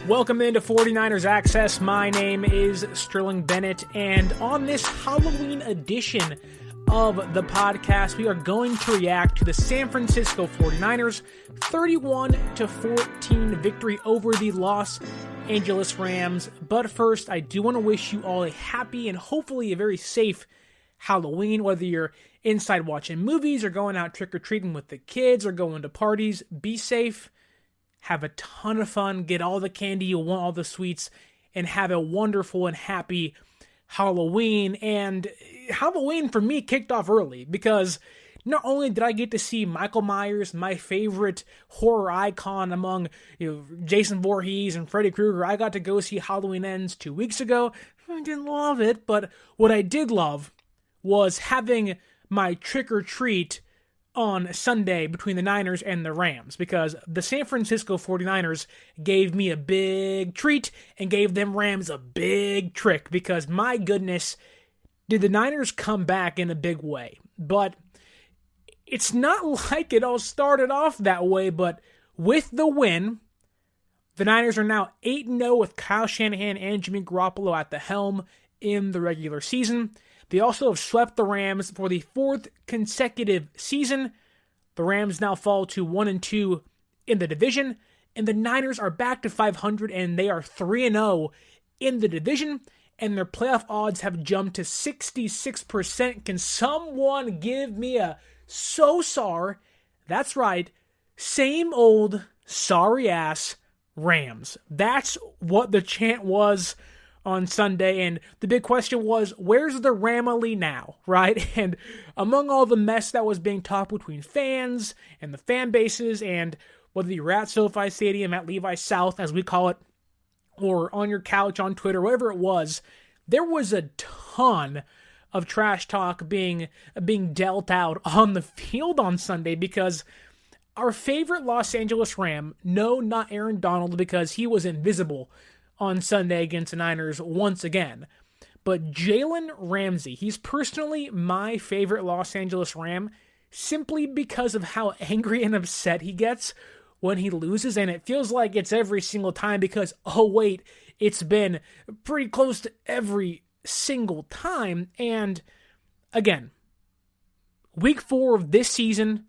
Welcome into 49ers Access. My name is Sterling Bennett, and on this Halloween edition of the podcast, we are going to react to the San Francisco 49ers 31-14 victory over the Los Angeles Rams. But first, I do want to wish you all a happy and hopefully a very safe Halloween, whether you're inside watching movies or going out trick-or-treating with the kids or going to parties. Be safe. Have a ton of fun, get all the candy you want, all the sweets, and have a wonderful and happy Halloween. And Halloween for me kicked off early because not only did I get to see Michael Myers, my favorite horror icon among Jason Voorhees and Freddy Krueger, I got to go see Halloween Ends 2 weeks ago. I didn't love it, but what I did love was having my trick-or-treat on Sunday between the Niners and the Rams, because the San Francisco 49ers gave me a big treat and gave them Rams a big trick, because my goodness, did the Niners come back in a big way. But it's not like it all started off that way, but with the win, the Niners are now 8-0 with Kyle Shanahan and Jimmy Garoppolo at the helm in the regular season. They also have swept the Rams for the fourth consecutive season. The Rams now fall to 1-2 in the division, and the Niners are back to 500, and they are 3-0 in the division, and their playoff odds have jumped to 66%. Can someone give me a so-sar? That's right, same old sorry-ass Rams. That's what the chant was on Sunday, and the big question was, where's the Ramily now, right? And among all the mess that was being talked between fans and the fan bases, and whether you're at SoFi Stadium, at Levi's South, as we call it, or on your couch on Twitter, whatever it was, there was a ton of trash talk being dealt out on the field on Sunday, because our favorite Los Angeles Ram, no, not Aaron Donald, because he was invisible on Sunday against the Niners once again, but Jalen Ramsey, he's personally my favorite Los Angeles Ram, simply because of how angry and upset he gets when he loses, and it feels like it's every single time, because, oh wait, it's been pretty close to every single time. And again, week 4 of this season,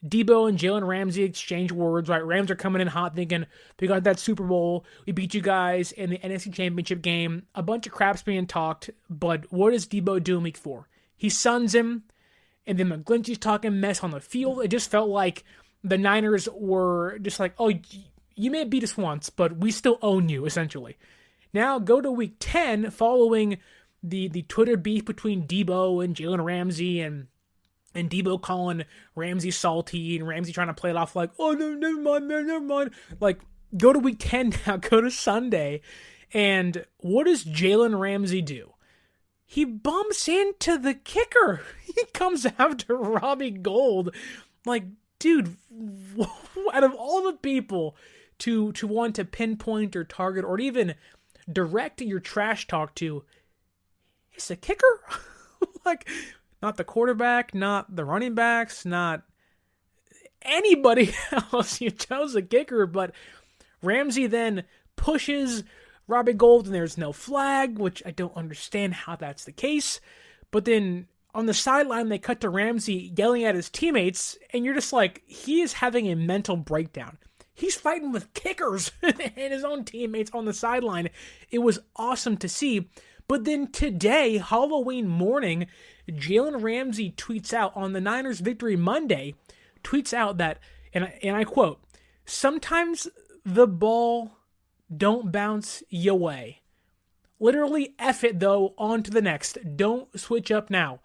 Debo and Jalen Ramsey exchange words, right? Rams are coming in hot thinking, we got that Super Bowl, we beat you guys in the NFC Championship game, a bunch of crap's being talked, but what does Debo do in week 4? He suns him, and then McGlinchey's talking mess on the field. It just felt like the Niners were just like, oh, you may have beat us once, but we still own you, essentially. Now go to week 10, following the Twitter beef between Debo and Jalen Ramsey, and Debo calling Ramsey salty, and Ramsey trying to play it off like, oh, no, never mind, man, never mind. Like, go to week 10 now, go to Sunday, and what does Jalen Ramsey do? He bumps into the kicker. He comes after Robbie Gould. Like, dude, out of all the people to want to pinpoint or target or even direct your trash talk to, it's a kicker? Like, not the quarterback, not the running backs, not anybody else. You chose a kicker, but Ramsey then pushes Robbie Gould, and there's no flag, which I don't understand how that's the case. But then on the sideline, they cut to Ramsey yelling at his teammates, and you're just like, he is having a mental breakdown. He's fighting with kickers and his own teammates on the sideline. It was awesome to see. But then today, Halloween morning, Jalen Ramsey tweets out on the Niners Victory Monday, tweets out that, and I quote, sometimes the ball don't bounce your way. Literally, F it though, on to the next. Don't switch up now.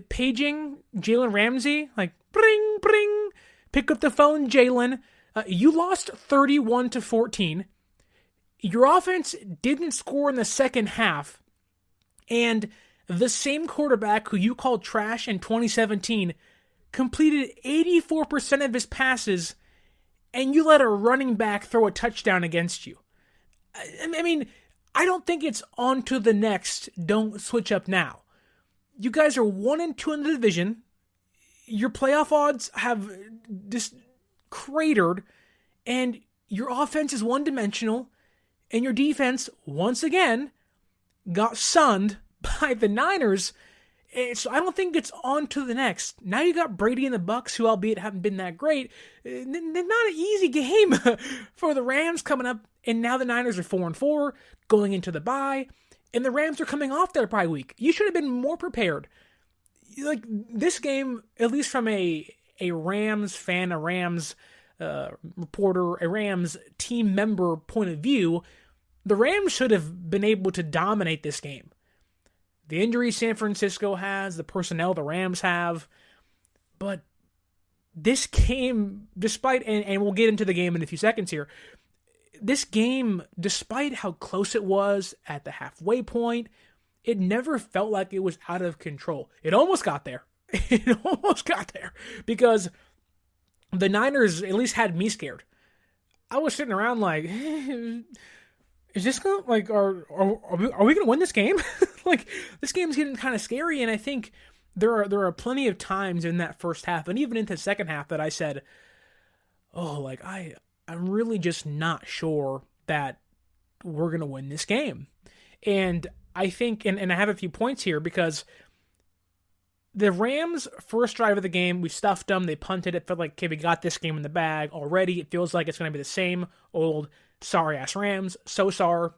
Paging Jalen Ramsey, like, bring, pick up the phone, Jalen. You lost 31-14. Your offense didn't score in the second half, and the same quarterback who you called trash in 2017 completed 84% of his passes, and you let a running back throw a touchdown against you. I mean, I don't think it's on to the next, don't switch up now. You guys are 1-2 in the division. Your playoff odds have just cratered, and your offense is one-dimensional, and your defense, once again, got sunned by the Niners. So I don't think it's on to the next. Now you got Brady and the Bucks, who albeit haven't been that great. They're not an easy game for the Rams coming up. And now the Niners are 4-4 going into the bye. And the Rams are coming off their bye week. You should have been more prepared. Like, this game, at least from a Rams fan, a Rams reporter, a Rams team member point of view, the Rams should have been able to dominate this game. The injuries San Francisco has, the personnel the Rams have, but this game, despite, and we'll get into the game in a few seconds here, this game, despite how close it was at the halfway point, it never felt like it was out of control. It almost got there. It almost got there because the Niners at least had me scared. I was sitting around like, is this going to, like, are we going to win this game? Like, this game's getting kind of scary, and I think there are plenty of times in that first half, and even into the second half, that I said, oh, like, I'm really just not sure that we're going to win this game. And I think, and I have a few points here, because the Rams' first drive of the game, we stuffed them, they punted it, felt like, okay, we got this game in the bag already. It feels like it's going to be the same old sorry-ass Rams. So sorry.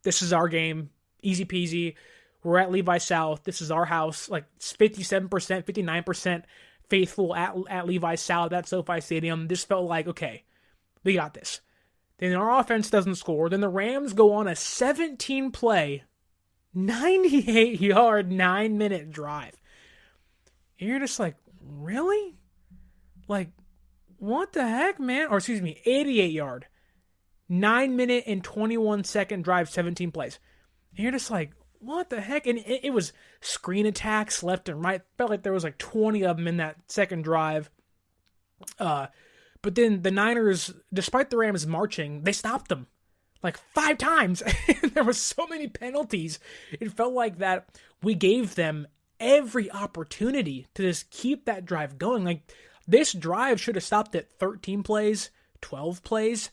This is our game. Easy peasy. We're at Levi South. This is our house. Like, it's 57%, 59% faithful at Levi South, at SoFi Stadium. This felt like, okay, we got this. Then our offense doesn't score. Then the Rams go on a 17-play, 98-yard, 9-minute drive. And you're just like, really? Like, what the heck, man? Or excuse me, 88-yard, 9-minute and 21-second drive, 17 plays. And you're just like, what the heck? And it was screen attacks left and right. Felt like there was like 20 of them in that second drive. But then the Niners, despite the Rams marching, they stopped them like 5 times. There were so many penalties. It felt like that we gave them every opportunity to just keep that drive going. Like, this drive should have stopped at 13 plays, 12 plays.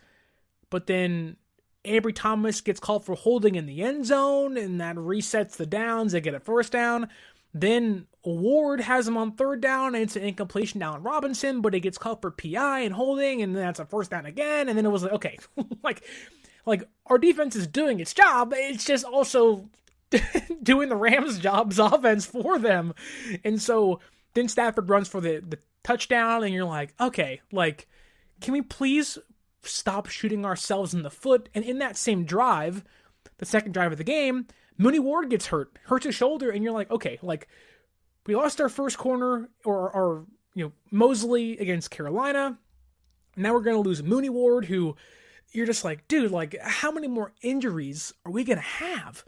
But then Avery Thomas gets called for holding in the end zone, and that resets the downs. They get a first down. Then Ward has him on third down, and it's an incompletion to Allen Robinson, but it gets called for PI and holding, and then that's a first down again. And then it was like, okay, like our defense is doing its job. It's just also doing the Rams' job's offense for them. And so then Stafford runs for the touchdown, and you're like, okay, like, can we please stop shooting ourselves in the foot? And in that same drive, the second drive of the game, Mooney Ward gets hurts his shoulder, and you're like, okay, like, we lost our first corner, or Mosley against Carolina. Now we're going to lose Mooney Ward, who you're just like, dude, like, how many more injuries are we going to have?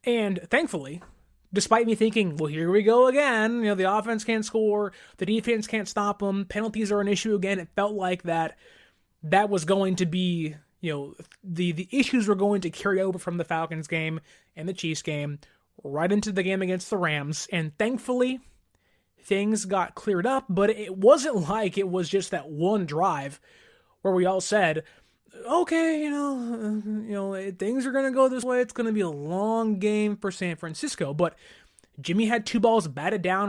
And thankfully, despite me thinking, well, here we go again, the offense can't score, the defense can't stop them, penalties are an issue again, it felt like that was going to be, the issues were going to carry over from the Falcons game and the Chiefs game right into the game against the Rams. And thankfully, things got cleared up, but it wasn't like it was just that one drive where we all said, okay, things are going to go this way. It's going to be a long game for San Francisco. But Jimmy had 2 balls batted down.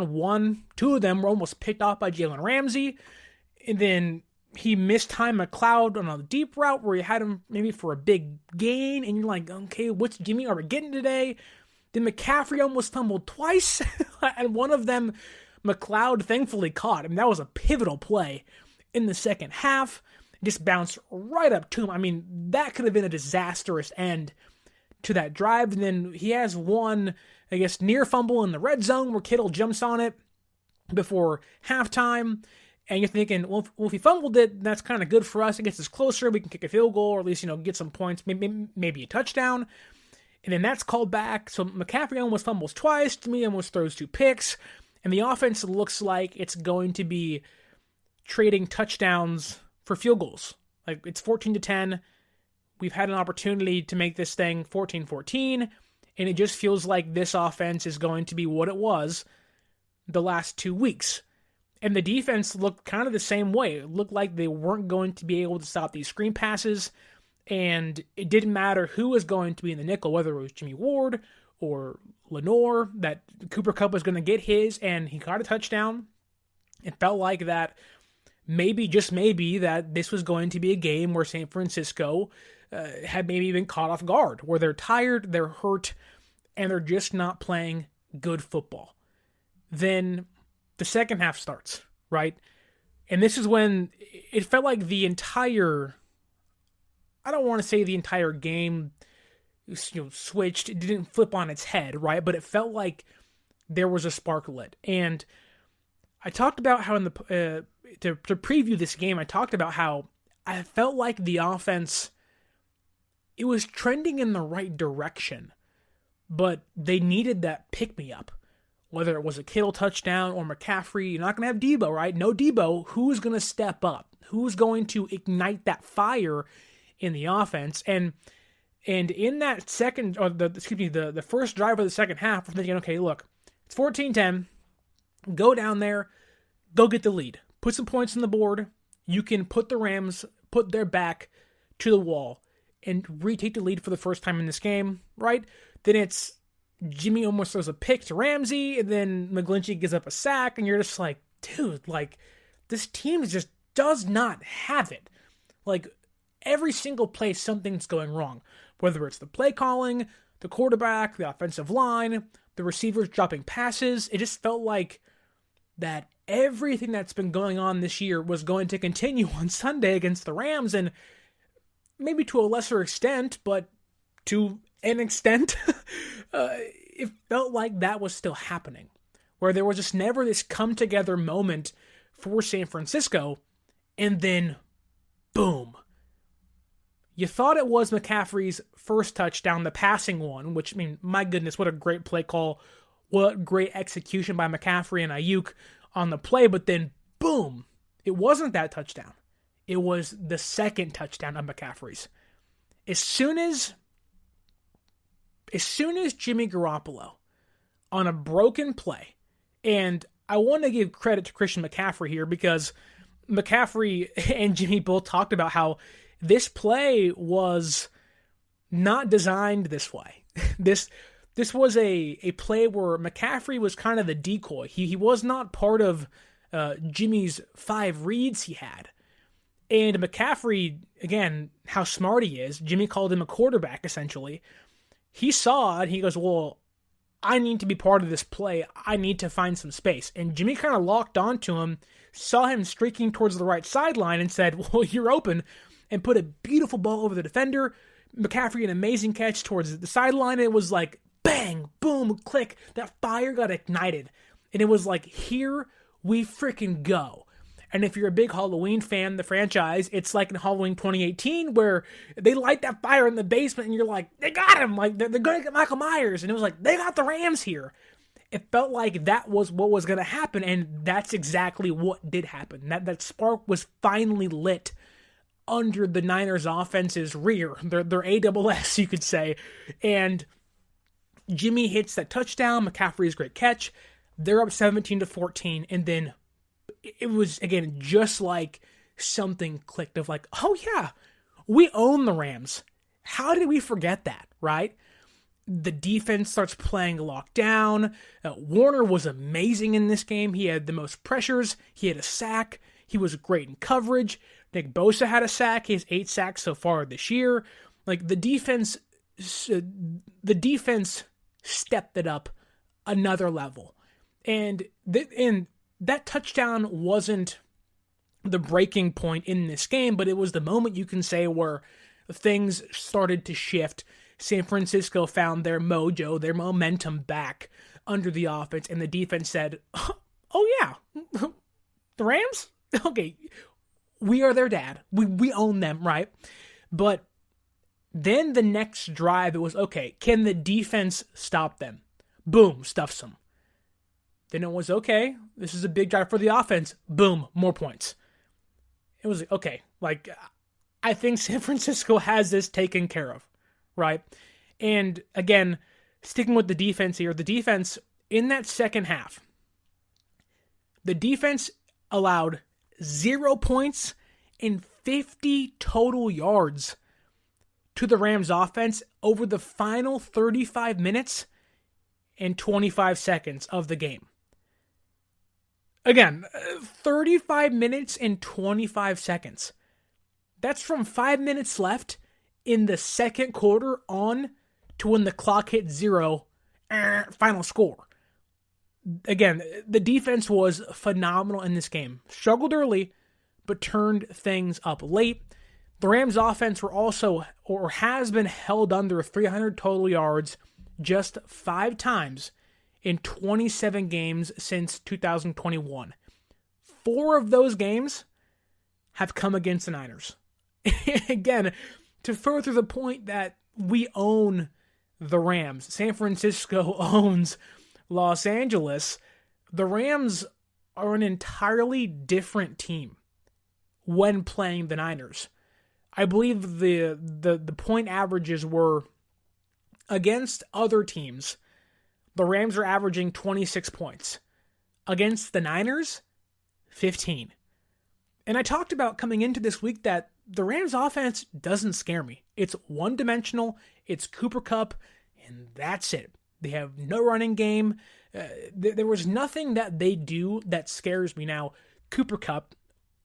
2 of them were almost picked off by Jalen Ramsey. And then he mistimed McLeod on a deep route where he had him maybe for a big gain. And you're like, okay, what's Jimmy are we getting today? Then McCaffrey almost fumbled twice. And one of them, McLeod thankfully caught. I mean, that was a pivotal play in the second half. Just bounced right up to him. I mean, that could have been a disastrous end to that drive. And then he has one, I guess, near fumble in the red zone where Kittle jumps on it before halftime. And you're thinking, well, if he fumbled it, that's kind of good for us. It gets us closer. We can kick a field goal, or at least, get some points, maybe a touchdown. And then that's called back. So McCaffrey almost fumbles twice. Jimmy almost throws 2 picks. And the offense looks like it's going to be trading touchdowns for field goals. Like, it's 14-10. We've had an opportunity to make this thing 14-14, and it just feels like this offense is going to be what it was the last 2 weeks. And the defense looked kind of the same way. It looked like they weren't going to be able to stop these screen passes, and it didn't matter who was going to be in the nickel, whether it was Jimmy Ward or Lenore, that Cooper Kupp was going to get his, and he got a touchdown. It felt like that maybe, just maybe, that this was going to be a game where San Francisco had maybe been caught off guard, where they're tired, they're hurt, and they're just not playing good football. Then the second half starts, right? And this is when it felt like the entire, I don't want to say the entire game, switched. It didn't flip on its head, right? But it felt like there was a spark lit. And I talked about how in the to preview this game, I talked about how I felt like the offense, it was trending in the right direction, but they needed that pick-me-up. Whether it was a Kittle touchdown or McCaffrey, you're not going to have Debo, right? No Debo. Who's going to step up? Who's going to ignite that fire in the offense? And in that the first drive of the second half, we're thinking, okay, look, it's 14-10. Go down there, go get the lead. Put some points on the board. You can put the Rams, put their back to the wall and retake the lead for the first time in this game, right? Then it's Jimmy almost throws a pick to Ramsey, and then McGlinchey gives up a sack, and you're just like, dude, like, this team just does not have it. Like, every single play, something's going wrong. Whether it's the play calling, the quarterback, the offensive line, the receivers dropping passes, it just felt like that everything that's been going on this year was going to continue on Sunday against the Rams, and maybe to a lesser extent, but to an extent, it felt like that was still happening, where there was just never this come-together moment for San Francisco, and then, boom. You thought it was McCaffrey's first touchdown, the passing one, which, I mean, my goodness, what a great play call, what great execution by McCaffrey and Ayuk on the play, but then, boom, it wasn't that touchdown. It was the second touchdown of McCaffrey's. As soon as Jimmy Garoppolo, on a broken play, and I want to give credit to Christian McCaffrey here, because McCaffrey and Jimmy both talked about how this play was not designed this way. This was a play where McCaffrey was kind of the decoy. He was not part of Jimmy's 5 reads he had. And McCaffrey, again, how smart he is, Jimmy called him a quarterback, essentially. He saw it, and he goes, well, I need to be part of this play. I need to find some space. And Jimmy kind of locked onto him, saw him streaking towards the right sideline, and said, well, you're open, and put a beautiful ball over the defender. McCaffrey, an amazing catch towards the sideline. And it was like, bang, boom, click. That fire got ignited. And it was like, here we freaking go. And if you're a big Halloween fan, the franchise, it's like in Halloween 2018 where they light that fire in the basement and you're like, they got him. Like, they're going to get Michael Myers. And it was like, they got the Rams here. It felt like that was what was going to happen, and that's exactly what did happen. That spark was finally lit under the Niners offense's rear, their AWS, you could say. And Jimmy hits that touchdown, McCaffrey's great catch. They're up 17-14, and then it was, again, just like something clicked of like, oh yeah, we own the Rams. How did we forget that, right? The defense starts playing lockdown. Warner was amazing in this game. He had the most pressures. He had a sack. He was great in coverage. Nick Bosa had a sack. He has 8 sacks so far this year. Like, the defense stepped it up another level. And that touchdown wasn't the breaking point in this game, but it was the moment, you can say, where things started to shift. San Francisco found their mojo, their momentum back under the offense, and the defense said, oh yeah, the Rams? Okay, we are their dad. We own them, right? But then the next drive, it was, okay, can the defense stop them? Boom, stuffs them. Then it was, okay, this is a big drive for the offense. Boom, more points. It was, okay, like, I think San Francisco has this taken care of, right? And again, sticking with the defense here, the defense in that second half, the defense allowed 0 points and 50 total yards to the Rams offense over the final 35 minutes and 25 seconds of the game. Again, 35 minutes and 25 seconds. That's from 5 minutes left in the second quarter on to when the clock hit 0, final score. Again, the defense was phenomenal in this game. Struggled early, but turned things up late. The Rams offense were also, or has been held under 300 total yards just 5 times in 27 games since 2021. 4 of those games have come against the Niners. Again, to further the point that we own the Rams. San Francisco owns Los Angeles. The Rams are an entirely different team when playing the Niners. I believe the point averages were against other teams. The Rams are averaging 26 points. Against the Niners, 15. And I talked about coming into this week that the Rams offense doesn't scare me. It's one-dimensional, it's Cooper Kupp, and that's it. They have no running game. There was nothing that they do that scares me. Now, Cooper Kupp,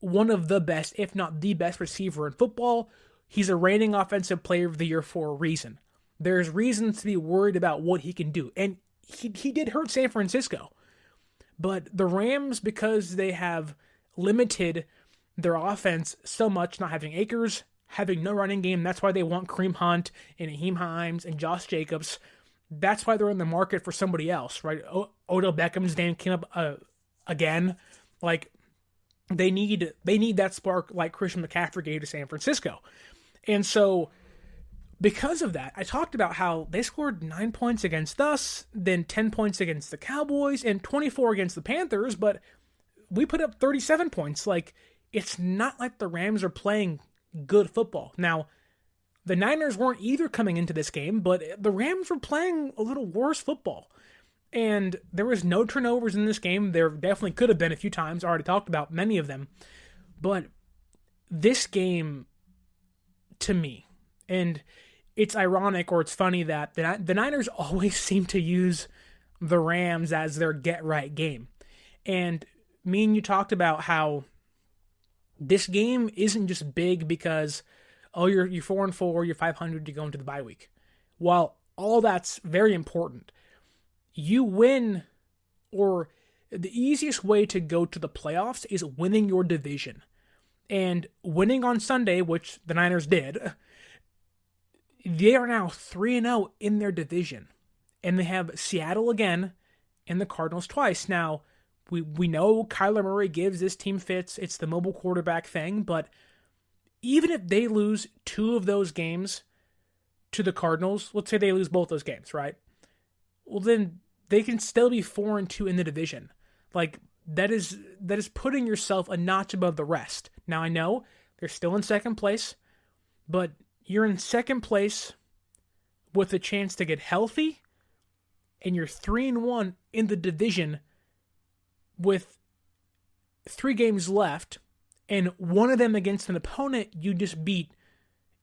one of the best, if not the best receiver in football, he's a reigning offensive player of the year for a reason. There's reasons to be worried about what he can do. And he did hurt San Francisco. But the Rams, because they have limited their offense so much, not having Akers, having no running game, that's why they want Kareem Hunt and Naheem Hines and Josh Jacobs. That's why they're in the market for somebody else, right? Odell Beckham's name came up again. Like, they need that spark like Christian McCaffrey gave to San Francisco. And so, because of that, I talked about how they scored 9 points against us, then 10 points against the Cowboys, and 24 against the Panthers, but we put up 37 points. Like, it's not like the Rams are playing good football. Now, the Niners weren't either coming into this game, but the Rams were playing a little worse football. And there was no turnovers in this game. There definitely could have been a few times. I already talked about many of them. But this game, to me, and it's ironic or it's funny that the Niners always seem to use the Rams as their get-right game. And me and you talked about how this game isn't just big because, oh, you're 4-4, you're 500, you go into the bye week. While all that's very important, you win, or the easiest way to go to the playoffs is winning your division. And winning on Sunday, which the Niners did, they are now 3-0 in their division. And they have Seattle again and the Cardinals twice. Now, we know Kyler Murray gives this team fits. It's the mobile quarterback thing. But even if they lose 2 of those games to the Cardinals, let's say they lose both those games, right? Well, then they can still be 4-2 in the division. Like, that is putting yourself a notch above the rest. Now, I know they're still in second place, but you're in second place with a chance to get healthy, and you're 3-1 in the division with 3 games left, and one of them against an opponent you just beat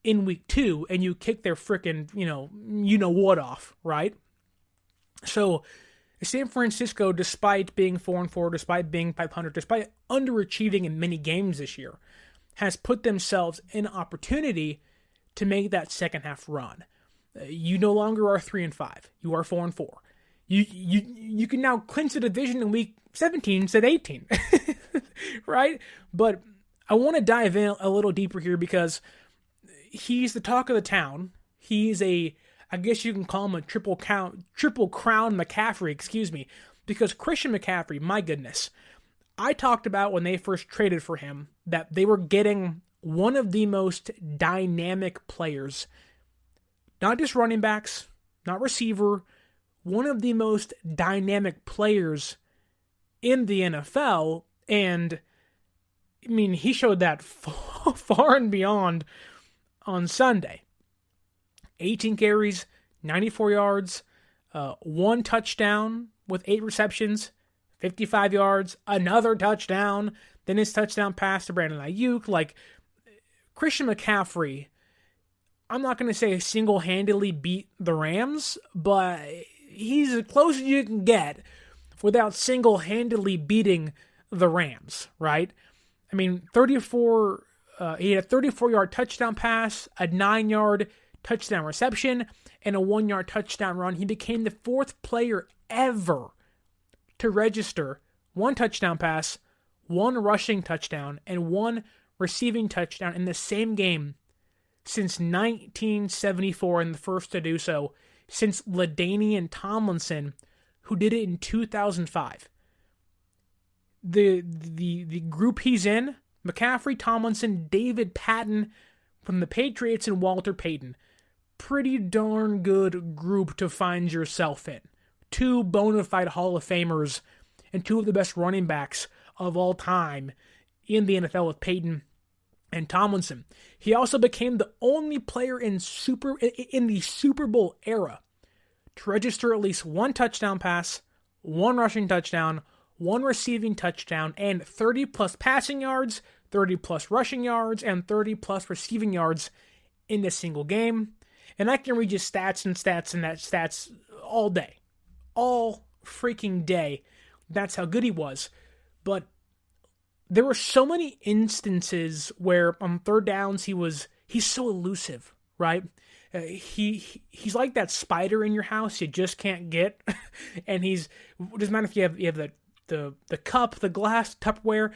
in week 2, and you kick their frickin', you know what off, right? So, San Francisco, despite being 4-4, despite being 500, despite underachieving in many games this year, has put themselves in opportunity to make that second half run. You no longer are 3-5. You are 4-4. You can now clinch the division in week 17 instead of 18, right? But I want to dive in a little deeper here because he's the talk of the town. He's I guess you can call him a triple crown McCaffrey, because Christian McCaffrey, my goodness, I talked about when they first traded for him that they were getting one of the most dynamic players, not just running backs, not receiver, one of the most dynamic players in the NFL, and I mean, he showed that far and beyond on Sunday. 18 carries, 94 yards, 1 touchdown with 8 receptions, 55 yards, another touchdown. Then his touchdown pass to Brandon Ayuk. Like, Christian McCaffrey, I'm not going to say single-handedly beat the Rams, but he's as close as you can get without single-handedly beating the Rams, right? I mean, he had a 34-yard touchdown pass, a 9-yard touchdown reception, and a 1-yard touchdown run. He became the 4th player ever to register 1 touchdown pass, 1 rushing touchdown, and 1 receiving touchdown in the same game since 1974, and the first to do so since LaDainian Tomlinson, who did it in 2005. The group he's in, McCaffrey, Tomlinson, David Patton from the Patriots, and Walter Payton. Pretty darn good group to find yourself in. 2 bona fide Hall of Famers and 2 of the best running backs of all time in the NFL with Payton and Tomlinson. He also became the only player in the Super Bowl era to register at least 1 touchdown pass, 1 rushing touchdown, 1 receiving touchdown, and 30-plus passing yards, 30-plus rushing yards, and 30-plus receiving yards in a single game. And I can read you stats all day. All freaking day. That's how good he was. But there were so many instances where on third downs he's so elusive, right? He's like that spider in your house you just can't get. And it doesn't matter if you have the cup, the glass, Tupperware,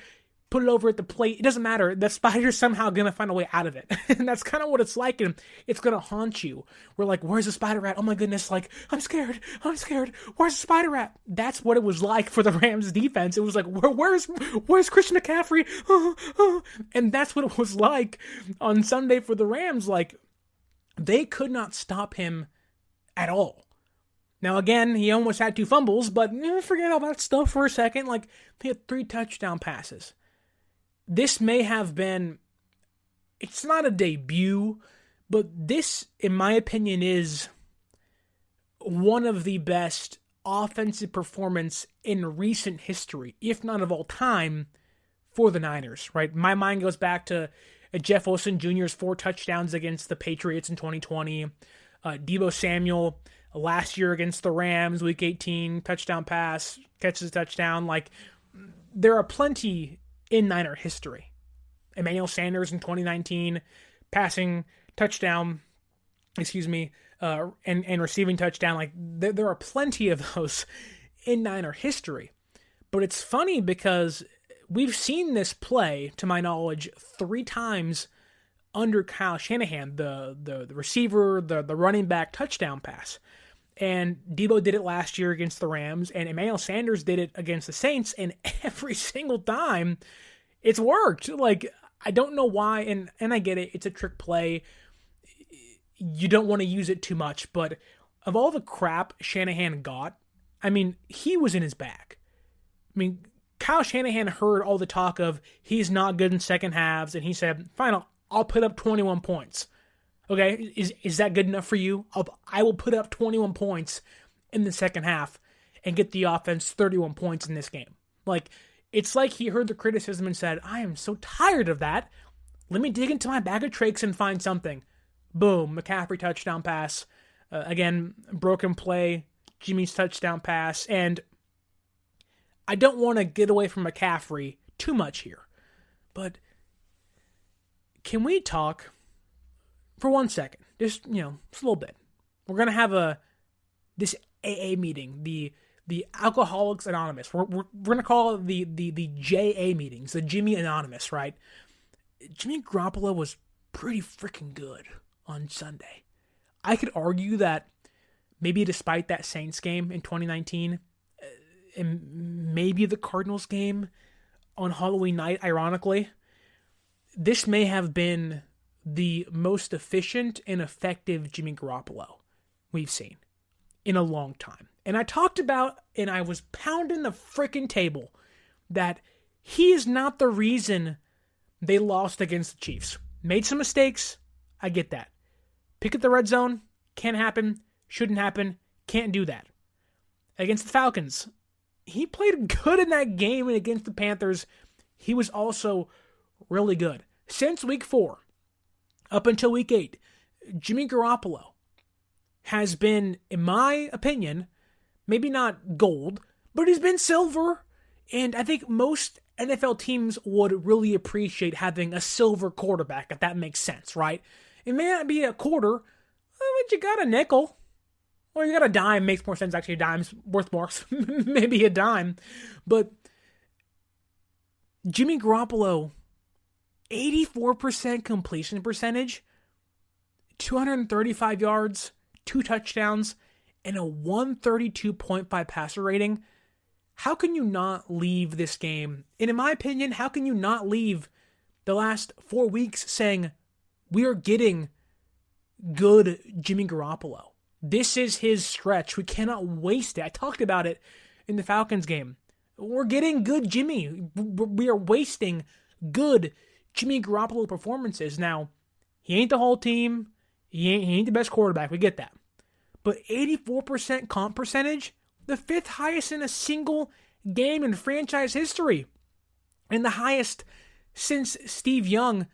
put it over at the plate. It doesn't matter. The spider's somehow going to find a way out of it. And that's kind of what it's like. And it's going to haunt you. We're like, where's the spider at? Oh my goodness. Like, I'm scared. Where's the spider at? That's what it was like for the Rams defense. It was like, where's Christian McCaffrey? And that's what it was like on Sunday for the Rams. Like, they could not stop him at all. Now, again, he almost had 2 fumbles, but forget all that stuff for a second. Like, he had 3 touchdown passes. This may have been, it's not a debut, but this, in my opinion, is one of the best offensive performance in recent history, if not of all time, for the Niners, right? My mind goes back to Jeff Wilson Jr.'s 4 touchdowns against the Patriots in 2020, Deebo Samuel last year against the Rams, Week 18, touchdown pass, catches a touchdown. Like, there are plenty in Niner history. Emmanuel Sanders in 2019, passing touchdown, and receiving touchdown. Like, there are plenty of those in Niner history. But it's funny because we've seen this play, to my knowledge, 3 times under Kyle Shanahan, the receiver, the running back touchdown pass. And Deebo did it last year against the Rams, and Emmanuel Sanders did it against the Saints, and every single time it's worked. Like, I don't know why, and I get it, it's a trick play. You don't want to use it too much, but of all the crap Shanahan got, I mean, he was in his bag. I mean, Kyle Shanahan heard all the talk of he's not good in second halves, and he said, fine, I'll put up 21 points. Okay, is that good enough for you? I will put up 21 points in the second half and get the offense 31 points in this game. Like, it's like he heard the criticism and said, I am so tired of that. Let me dig into my bag of tricks and find something. Boom, McCaffrey touchdown pass. Again, broken play, Jimmy's touchdown pass. And I don't want to get away from McCaffrey too much here, but can we talk for 1 second, just a little bit? We're going to have this AA meeting, the Alcoholics Anonymous. We're going to call it the JA meetings, the Jimmy Anonymous, right? Jimmy Garoppolo was pretty freaking good on Sunday. I could argue that maybe despite that Saints game in 2019, and maybe the Cardinals game on Halloween night, ironically, this may have been the most efficient and effective Jimmy Garoppolo we've seen in a long time. And I talked about, and I was pounding the freaking table, that he is not the reason they lost against the Chiefs. Made some mistakes, I get that. Pick at the red zone, can't happen, shouldn't happen, can't do that. Against the Falcons, he played good in that game, and against the Panthers, he was also really good. Since week 4, up until week 8, Jimmy Garoppolo has been, in my opinion, maybe not gold, but he's been silver. And I think most NFL teams would really appreciate having a silver quarterback, if that makes sense, right? It may not be a quarter, but you got a nickel. Or you got a dime. Makes more sense, actually. A dime's worth more. Maybe a dime. But Jimmy Garoppolo, 84% completion percentage, 235 yards, 2 touchdowns, and a 132.5 passer rating. How can you not leave this game? And in my opinion, how can you not leave the last 4 weeks saying, we are getting good Jimmy Garoppolo? This is his stretch. We cannot waste it. I talked about it in the Falcons game. We're getting good Jimmy. We are wasting good Jimmy Garoppolo performances. Now, he ain't the whole team. He ain't the best quarterback. We get that. But 84% comp percentage, the 5th highest in a single game in franchise history. And the highest since Steve Young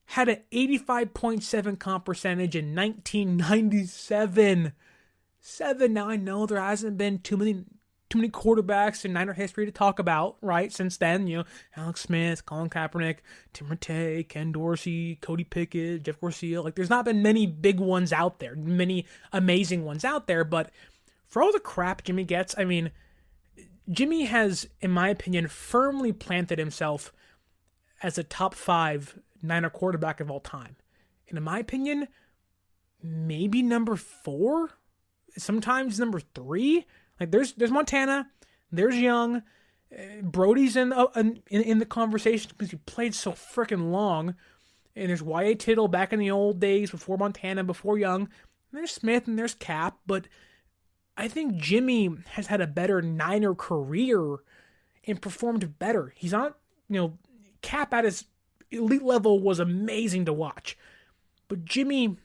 had an 85.7 comp percentage in 1997. Now, I know there hasn't been too many quarterbacks in Niner history to talk about, right? Since then, Alex Smith, Colin Kaepernick, Tim Rattay, Ken Dorsey, Cody Pickett, Jeff Garcia. There's not been many big ones out there, many amazing ones out there, but for all the crap Jimmy gets, Jimmy has, in my opinion, firmly planted himself as a top 5 Niner quarterback of all time. And in my opinion, maybe number 4, sometimes number 3. There's Montana, there's Young, Brody's in the conversation because he played so freaking long, and there's Y.A. Tittle back in the old days before Montana, before Young. And there's Smith and there's Cap, but I think Jimmy has had a better Niner career and performed better. He's not, Cap at his elite level was amazing to watch, but Jimmy,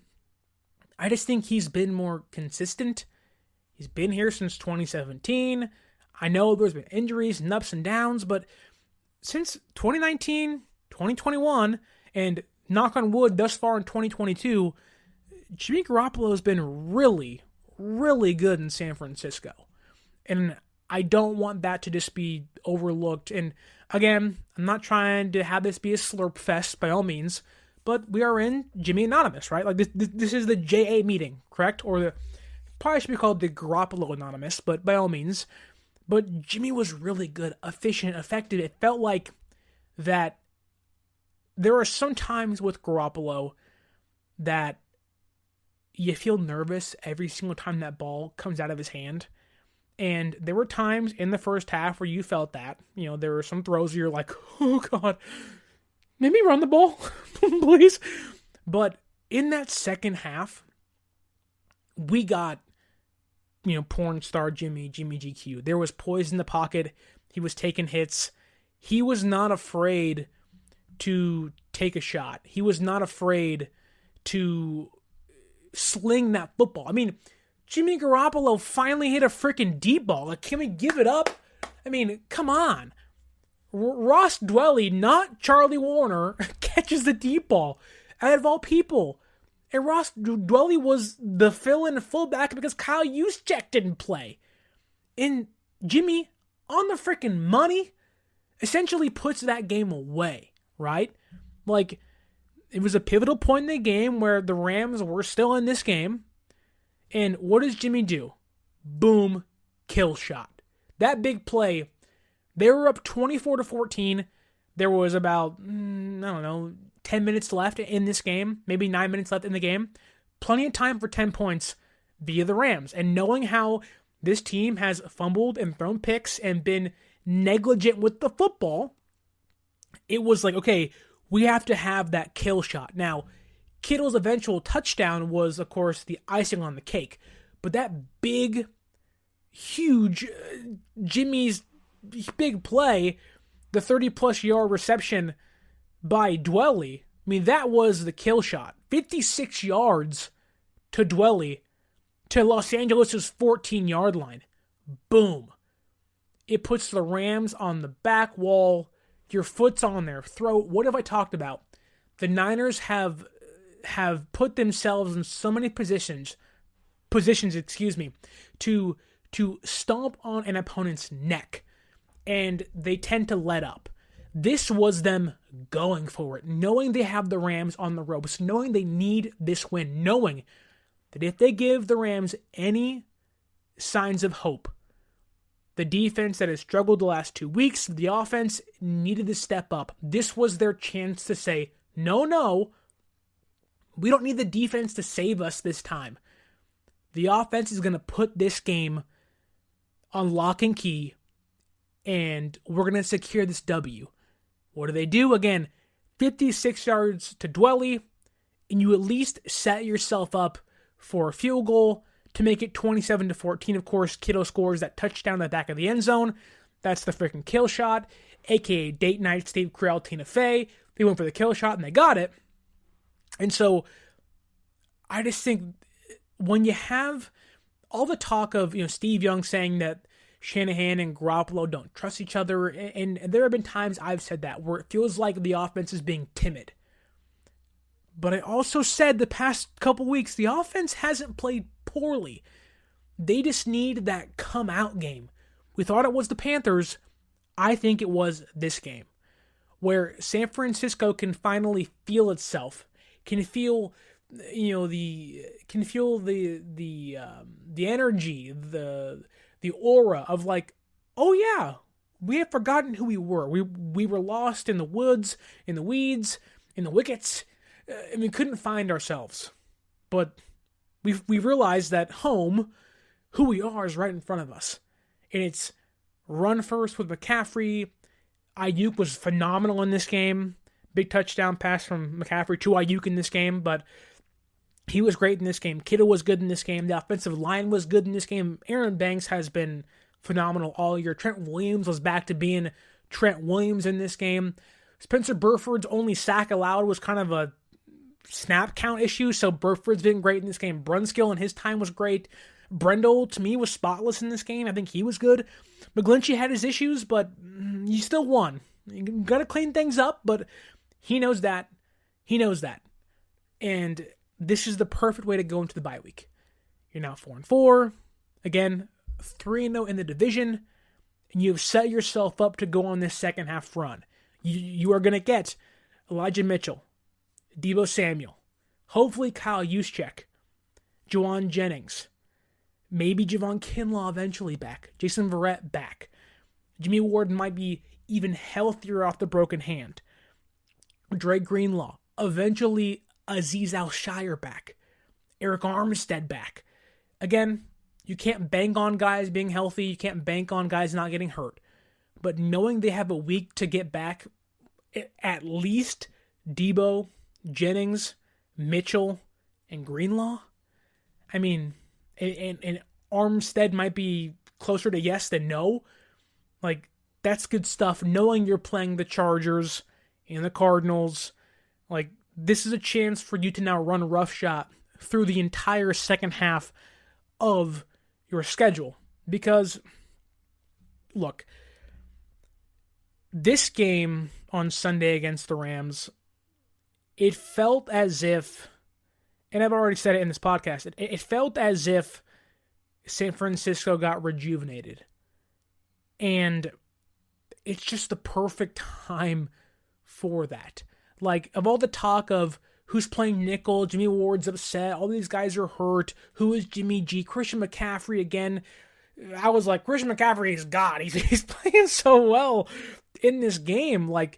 I just think he's been more consistent. He's been here since 2017. I know there's been injuries and ups and downs, but since 2019, 2021, and knock on wood, thus far in 2022, Jimmy Garoppolo has been really, really good in San Francisco. And I don't want that to just be overlooked. And again, I'm not trying to have this be a slurp fest by all means, but we are in Jimmy Anonymous, right? This is the JA meeting, correct? Or the probably should be called the Garoppolo Anonymous, but by all means. But Jimmy was really good, efficient, effective. It felt like that there are some times with Garoppolo that you feel nervous every single time that ball comes out of his hand. And there were times in the first half where you felt that. There were some throws where you're like, oh, God, maybe run the ball, please. But in that second half, we got, porn star Jimmy GQ. There was poise in the pocket. He was taking hits. He was not afraid to take a shot. He was not afraid to sling that football. Jimmy Garoppolo finally hit a freaking deep ball. Can we give it up? Come on. Ross Dwelley, not Charlie Warner, catches the deep ball out of all people. And Ross Dwelley was the fill-in fullback because Kyle Juszczyk didn't play. And Jimmy, on the freaking money, essentially puts that game away, right? It was a pivotal point in the game where the Rams were still in this game. And what does Jimmy do? Boom, kill shot. That big play, they were up 24-14. There was about, 10 minutes left in this game, maybe 9 minutes left in the game. Plenty of time for 10 points via the Rams. And knowing how this team has fumbled and thrown picks and been negligent with the football, it was like, okay, we have to have that kill shot. Now, Kittle's eventual touchdown was, of course, the icing on the cake. But that big, huge Jimmy's big play, the 30-plus yard reception by Dwelley, that was the kill shot. 56 yards to Dwelley to Los Angeles' 14-yard line. Boom. It puts the Rams on the back wall. Your foot's on their throat. What have I talked about? The Niners have put themselves in so many positions, to stomp on an opponent's neck, and they tend to let up. This was them going for it, knowing they have the Rams on the ropes, knowing they need this win, knowing that if they give the Rams any signs of hope, the defense that has struggled the last 2 weeks, the offense needed to step up. This was their chance to say, no, we don't need the defense to save us this time. The offense is going to put this game on lock and key, and we're going to secure this W. What do? Again, 56 yards to Dwelly, and you at least set yourself up for a field goal to make it 27-14. Of course, Kittle scores that touchdown at the back of the end zone. That's the freaking kill shot, a.k.a. date night, Steve Carell, Tina Fey. They went for the kill shot, and they got it. And so I just think when you have all the talk of, Steve Young saying that Shanahan and Garoppolo don't trust each other, and there have been times I've said that where it feels like the offense is being timid. But I also said the past couple weeks, the offense hasn't played poorly. They just need that come-out game. We thought it was the Panthers. I think it was this game, where San Francisco can finally feel itself, can feel the energy, the aura of like, oh yeah, we have forgotten who we were. We were lost in the woods, in the weeds, in the wickets, and we couldn't find ourselves. But we realized that home, who we are, is right in front of us. And it's run first with McCaffrey. Ayuk was phenomenal in this game. Big touchdown pass from McCaffrey to Ayuk in this game, but he was great in this game. Kittle was good in this game. The offensive line was good in this game. Aaron Banks has been phenomenal all year. Trent Williams was back to being Trent Williams in this game. Spencer Burford's only sack allowed was kind of a snap count issue, so Burford's been great in this game. Brunskill in his time was great. Brendel, to me, was spotless in this game. I think he was good. McGlinchey had his issues, but you still won. You got to clean things up, but he knows that. He knows that. And this is the perfect way to go into the bye week. You're now 4-4. Again, 3-0 in the division. And you've set yourself up to go on this second half run. You are going to get Elijah Mitchell, Deebo Samuel, hopefully Kyle Juszczyk, Juwan Jennings, maybe Javon Kinlaw eventually back, Jason Verrett back. Jimmy Ward might be even healthier off the broken hand. Dre Greenlaw, eventually Azeez Al-Shire back. Eric Armstead back. Again, you can't bank on guys being healthy. You can't bank on guys not getting hurt. But knowing they have a week to get back, at least Deebo, Jennings, Mitchell, and Greenlaw. I mean, and Armstead might be closer to yes than no. Like, that's good stuff. Knowing you're playing the Chargers and the Cardinals, like, this is a chance for you to now run roughshod through the entire second half of your schedule. Because, look, this game on Sunday against the Rams, it felt as if, and I've already said it in this podcast, it felt as if San Francisco got rejuvenated. And it's just the perfect time for that. Like, of all the talk of who's playing nickel, Jimmy Ward's upset, all these guys are hurt, who is Jimmy G, Christian McCaffrey again, I was like, Christian McCaffrey is God. He's playing so well in this game. Like,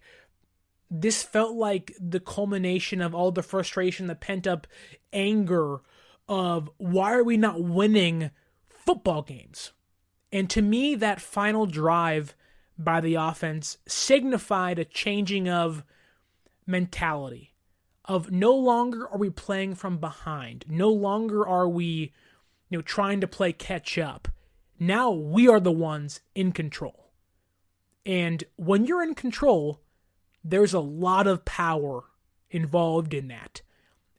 this felt like the culmination of all the frustration, the pent-up anger of why are we not winning football games? And to me, that final drive by the offense signified a changing of mentality. Of no longer are we playing from behind. No longer are we, trying to play catch up. Now we are the ones in control. And when you're in control, there's a lot of power involved in that.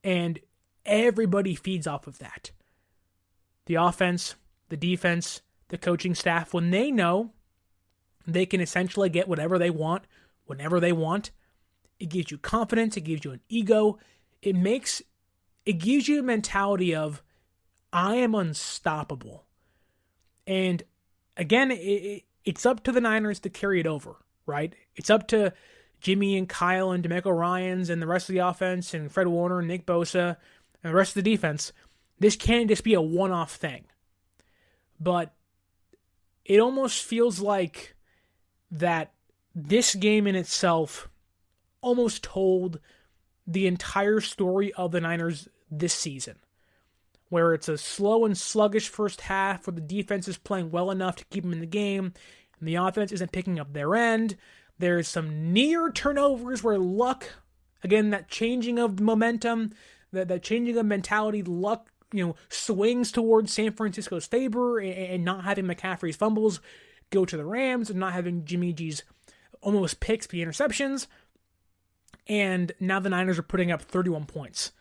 And everybody feeds off of that. The offense, the defense, the coaching staff, when they know they can essentially get whatever they want whenever they want. It gives you confidence. It gives you an ego. It gives you a mentality of, I am unstoppable. And again, it's up to the Niners to carry it over, right? It's up to Jimmy and Kyle and DeMeco Ryans and the rest of the offense and Fred Warner and Nick Bosa and the rest of the defense. This can't just be a one-off thing. But it almost feels like that this game in itself almost told the entire story of the Niners this season, where it's a slow and sluggish first half where the defense is playing well enough to keep them in the game, and the offense isn't picking up their end. There's some near turnovers where luck, again, that changing of momentum, that changing of mentality, luck, swings towards San Francisco's favor, and not having McCaffrey's fumbles go to the Rams, and not having Jimmy G's almost picks be interceptions. And now the Niners are putting up 31 points.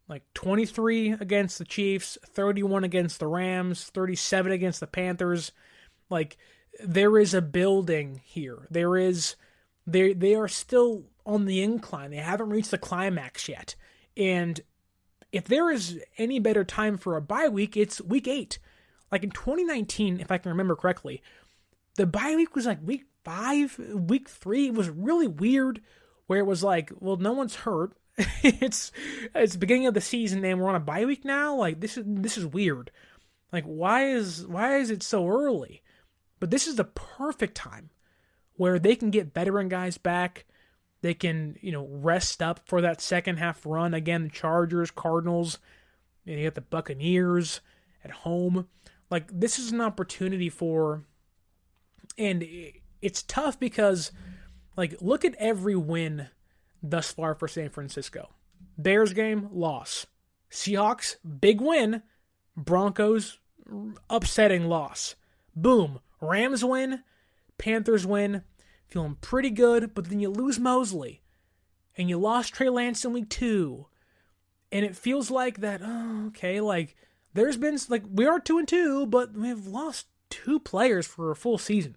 Like 23 against the Chiefs, 31 against the Rams, 37 against the Panthers. Like, there is a building here. They are still on the incline. They haven't reached the climax yet. And if there is any better time for a bye week, it's week 8. Like in 2019, if I can remember correctly, the bye week was like week 5, week 3. It was really weird where it was like, well, no one's hurt. it's beginning of the season and we're on a bye week now. Like, this is weird. Like, why is it so early? But this is the perfect time where they can get veteran guys back. They can, rest up for that second half run. Again, the Chargers, Cardinals, you got the Buccaneers at home. Like, this is an opportunity and it's tough because, like, look at every win thus far for San Francisco. Bears game, loss. Seahawks, big win. Broncos, upsetting loss. Boom. Rams win. Panthers win. Feeling pretty good, but then you lose Mosley. And you lost Trey Lance in week 2. And it feels like that, there's been, we are 2-2, but we've lost 2 players for a full season.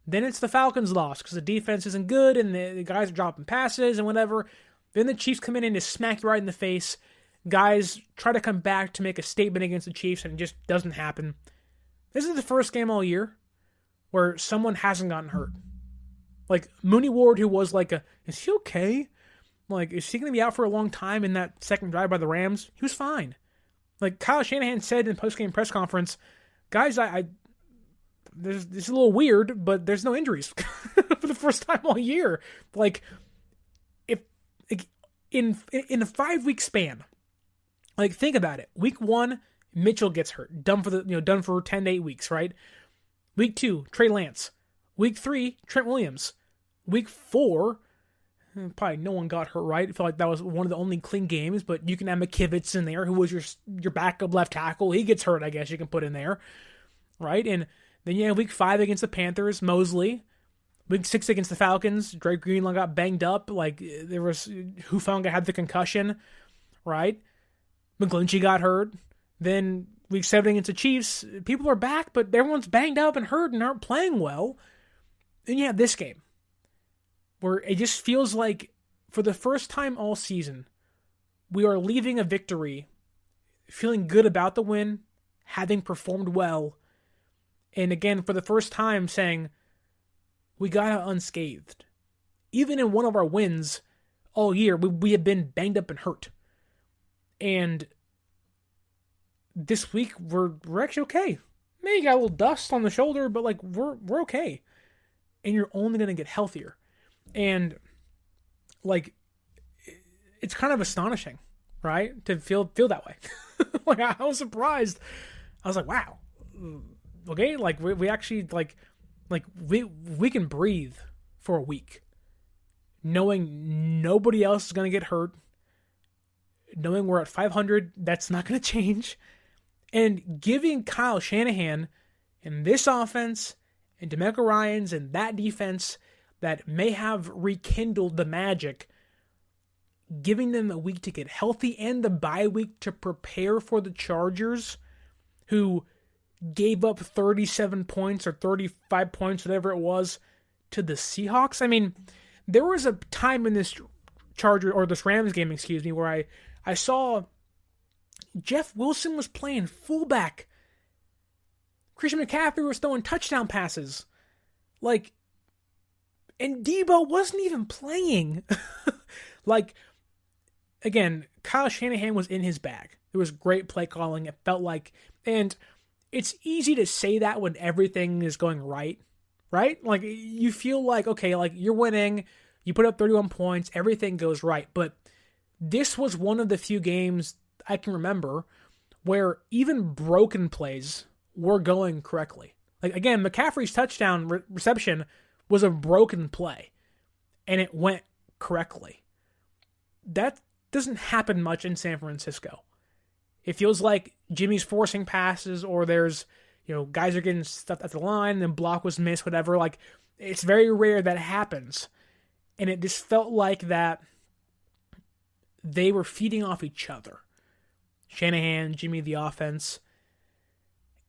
Then it's the Falcons' loss because the defense isn't good and the guys are dropping passes and whatever. Then the Chiefs come in and just smack you right in the face. Guys try to come back to make a statement against the Chiefs and it just doesn't happen. This is the first game all year where someone hasn't gotten hurt. Like Mooney Ward, who was is he okay? Like, is he going to be out for a long time in that second drive by the Rams? He was fine. Like Kyle Shanahan said in the post-game press conference, guys, this is a little weird, but there's no injuries for the first time all year. Like, if in a 5-week span, like, think about it. Week 1, Mitchell gets hurt, done for 10 to 8 weeks, right? Week 2, Trey Lance. Week 3, Trent Williams. Week 4, probably no one got hurt, right? I feel like that was one of the only clean games, but you can have McKivitz in there, who was your backup left tackle. He gets hurt, I guess you can put in there, right? And then you have week 5 against the Panthers, Mosley. Week 6 against the Falcons, Drake Greenlaw got banged up. Like, there was Hufanga had the concussion, right? McGlinchey got hurt. Then week 7 against the Chiefs, people are back, but everyone's banged up and hurt and aren't playing well. Then you have this game, where it just feels like, for the first time all season, we are leaving a victory, feeling good about the win, having performed well, and again, for the first time, saying, we got out unscathed. Even in one of our wins all year, we have been banged up and hurt. And this week, we're actually okay. Maybe got a little dust on the shoulder, but we're okay. And you're only going to get healthier. And it's kind of astonishing, right? To feel that way. I was surprised. I was like, wow. Okay, we actually we can breathe for a week, knowing nobody else is going to get hurt, knowing we're at 500, that's not going to change, and giving Kyle Shanahan and this offense and DeMeco Ryans and that defense that may have rekindled the magic, giving them a week to get healthy and the bye week to prepare for the Chargers, who gave up 37 points or 35 points, whatever it was, to the Seahawks. I mean, there was a time in this this Rams game, where I saw Jeff Wilson was playing fullback. Christian McCaffrey was throwing touchdown passes. And Debo wasn't even playing. Again, Kyle Shanahan was in his bag. It was great play calling. It felt like, and it's easy to say that when everything is going right? You feel like, okay, you're winning, you put up 31 points, everything goes right. But this was one of the few games I can remember where even broken plays were going correctly. Again, McCaffrey's touchdown reception was a broken play, and it went correctly. That doesn't happen much in San Francisco. It feels like Jimmy's forcing passes, or there's, guys are getting stuffed at the line and block was missed, whatever. It's very rare that happens. And it just felt like that they were feeding off each other. Shanahan, Jimmy, the offense.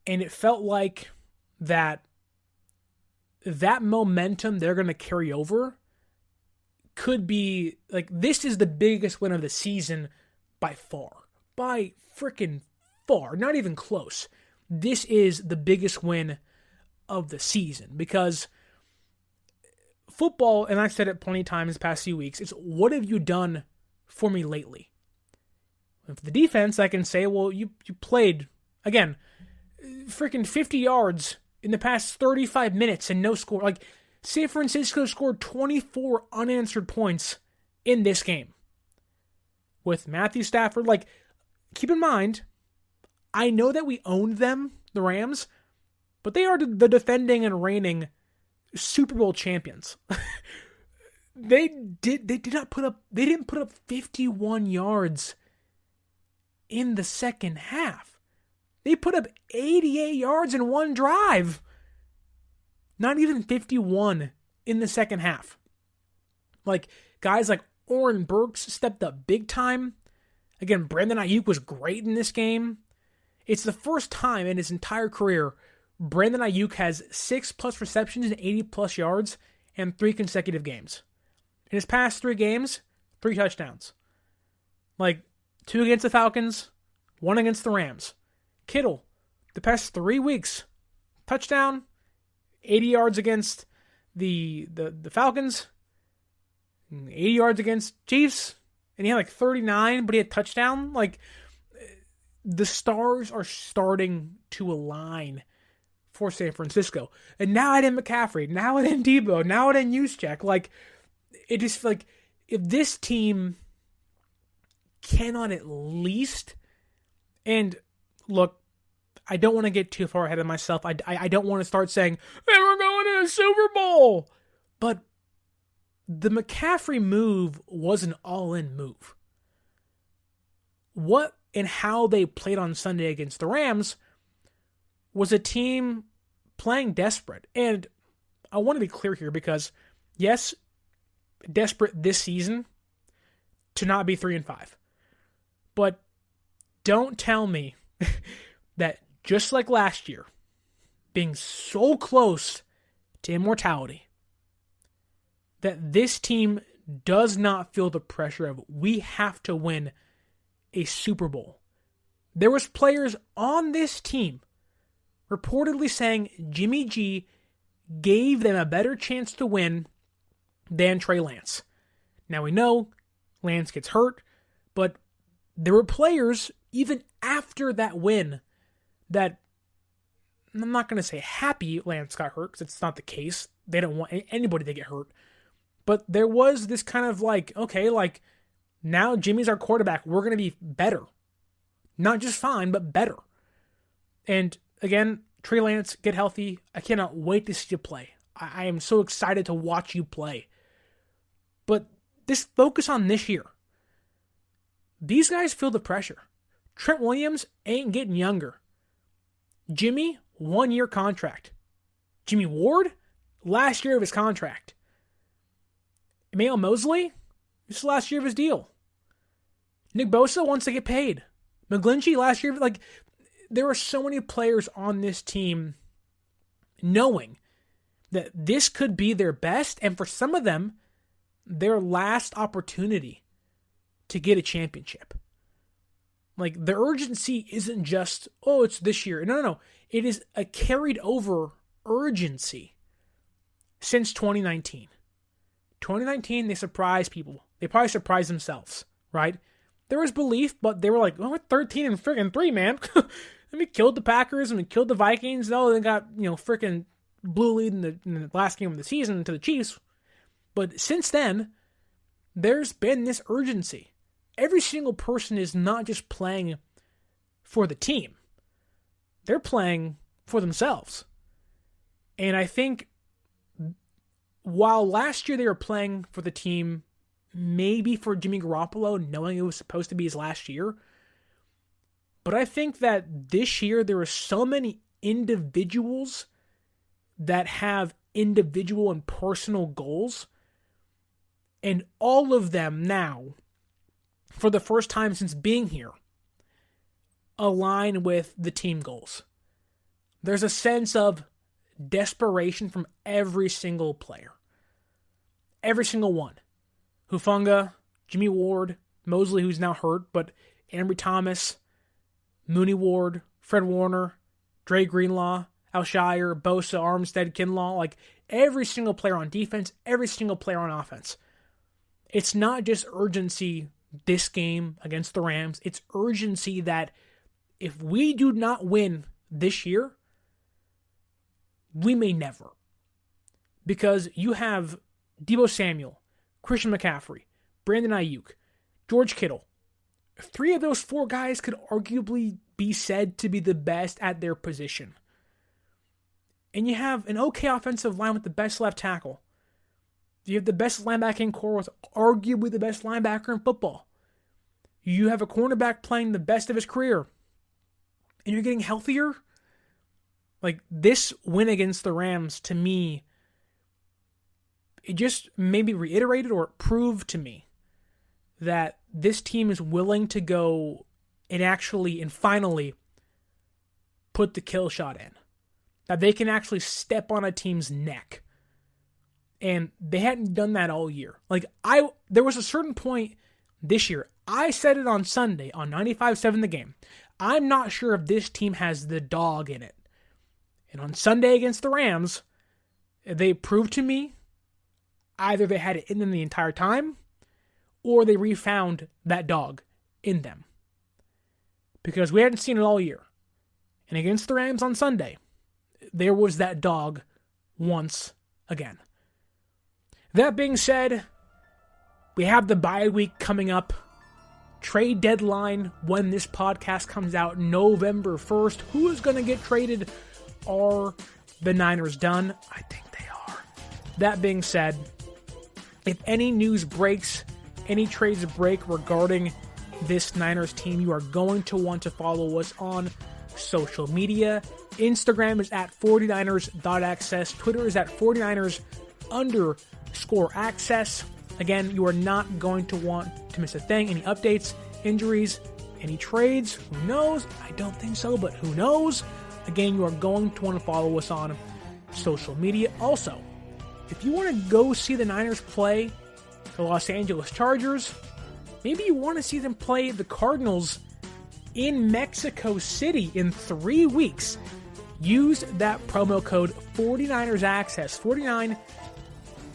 And it felt like that momentum they're going to carry over could be, this is the biggest win of the season by far. By freaking far. Not even close. This is the biggest win of the season, because football, and I've said it plenty of times the past few weeks, it's what have you done for me lately? And for the defense, I can say, well, you played, again, freaking 50 yards in the past 35 minutes and no score. San Francisco scored 24 unanswered points in this game. With Matthew Stafford, keep in mind, I know that we owned them, the Rams, but they are the defending and reigning Super Bowl champions. They didn't put up 51 yards in the second half. They put up 88 yards in one drive. Not even 51 in the second half. Guys like Oren Burks stepped up big time. Again, Brandon Ayuk was great in this game. It's the first time in his entire career Brandon Ayuk has 6+ receptions and 80+ yards in 3 consecutive games. In his past 3 games, 3 touchdowns. 2 against the Falcons, 1 against the Rams. Kittle, the past 3 weeks, touchdown, 80 yards against the Falcons, 80 yards against Chiefs, and he had 39, but he had touchdown. The stars are starting to align for San Francisco. And now it in McCaffrey, now it in Debo, now it in Juszczyk. It just if this team cannot at least, and look, I don't want to get too far ahead of myself. I don't want to start saying, hey, we're going to a Super Bowl. But the McCaffrey move was an all-in move. What and how they played on Sunday against the Rams was a team playing desperate. And I want to be clear here because, yes, desperate this season to not be 3-5. But don't tell me that just like last year, being so close to immortality, that this team does not feel the pressure of we have to win a Super Bowl. There was players on this team reportedly saying Jimmy G gave them a better chance to win than Trey Lance. Now we know Lance gets hurt, but there were players even after that win that, I'm not going to say happy Lance got hurt, because it's not the case. They don't want anybody to get hurt. But there was this kind of now Jimmy's our quarterback. We're going to be better. Not just fine, but better. And again, Trey Lance, get healthy. I cannot wait to see you play. I am so excited to watch you play. But this focus on this year. These guys feel the pressure. Trent Williams ain't getting younger. Jimmy, 1-year contract. Jimmy Ward, last year of his contract. Emmanuel Mosley, this is the last year of his deal. Nick Bosa wants to get paid. McGlinchey last year, there are so many players on this team knowing that this could be their best, and for some of them, their last opportunity to get a championship. Like, the urgency isn't just, oh, it's this year. No. It is a carried over urgency since 2019. 2019, they surprised people. They probably surprised themselves, right? There was belief, but they were like, oh, we're 13 and freaking 3, man. And we killed the Packers and we killed the Vikings. Oh, they got, freaking blew lead in the last game of the season to the Chiefs. But since then, there's been this urgency. Every single person is not just playing for the team. They're playing for themselves. And I think while last year they were playing for the team, maybe for Jimmy Garoppolo, knowing it was supposed to be his last year, but I think that this year there are so many individuals that have individual and personal goals, and all of them now, for the first time since being here, align with the team goals. There's a sense of desperation from every single player. Every single one. Hufanga, Jimmy Ward, Mosley, who's now hurt, but Ambry Thomas, Mooney Ward, Fred Warner, Dre Greenlaw, Alshire, Bosa, Armstead, Kinlaw, like every single player on defense, every single player on offense. It's not just urgency this game against the Rams. It's urgency that if we do not win this year, we may never. Because you have Deebo Samuel, Christian McCaffrey, Brandon Ayuk, George Kittle. 3 of those 4 guys could arguably be said to be the best at their position. And you have an okay offensive line with the best left tackle. You have the best linebacking core with arguably the best linebacker in football. You have a cornerback playing the best of his career. And you're getting healthier. Like, this win against the Rams, to me, it just maybe reiterated or proved to me that this team is willing to go and finally put the kill shot in. That they can actually step on a team's neck. And they hadn't done that all year. Like, there was a certain point this year, I said it on Sunday on 95.7 The Game. I'm not sure if this team has the dog in it. And on Sunday against the Rams, they proved to me either they had it in them the entire time, or they refound that dog in them. Because we hadn't seen it all year. And against the Rams on Sunday, there was that dog once again. That being said, we have the bye week coming up. Trade deadline when this podcast comes out, November 1st. Who is going to get traded? Are the Niners done? I think they are. That being said, if any news breaks, any trades break regarding this Niners team, you are going to want to follow us on social media. Instagram is at 49ers.access. Twitter is at 49ers_access. Again, you are not going to want to miss a thing. Any updates, injuries, any trades, who knows? I don't think so, but who knows? Again, you are going to want to follow us on social media. Also, if you want to go see the Niners play the Los Angeles Chargers, maybe you want to see them play the Cardinals in Mexico City in 3 weeks, use that promo code 49ERSAccess, 49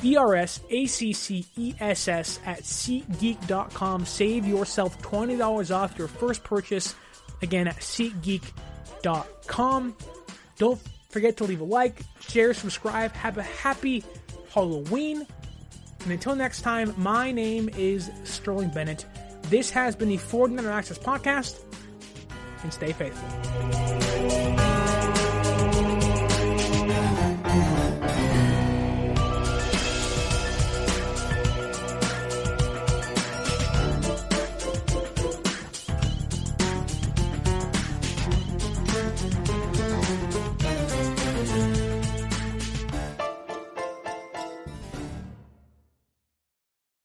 ERSACCESS at SeatGeek.com. Save yourself $20 off your first purchase, again at SeatGeek.com. Don't forget to leave a like, share, subscribe. Have a happy Halloween. And until next time, my name is Sterling Bennett. This has been the 49er Access Podcast, and stay faithful.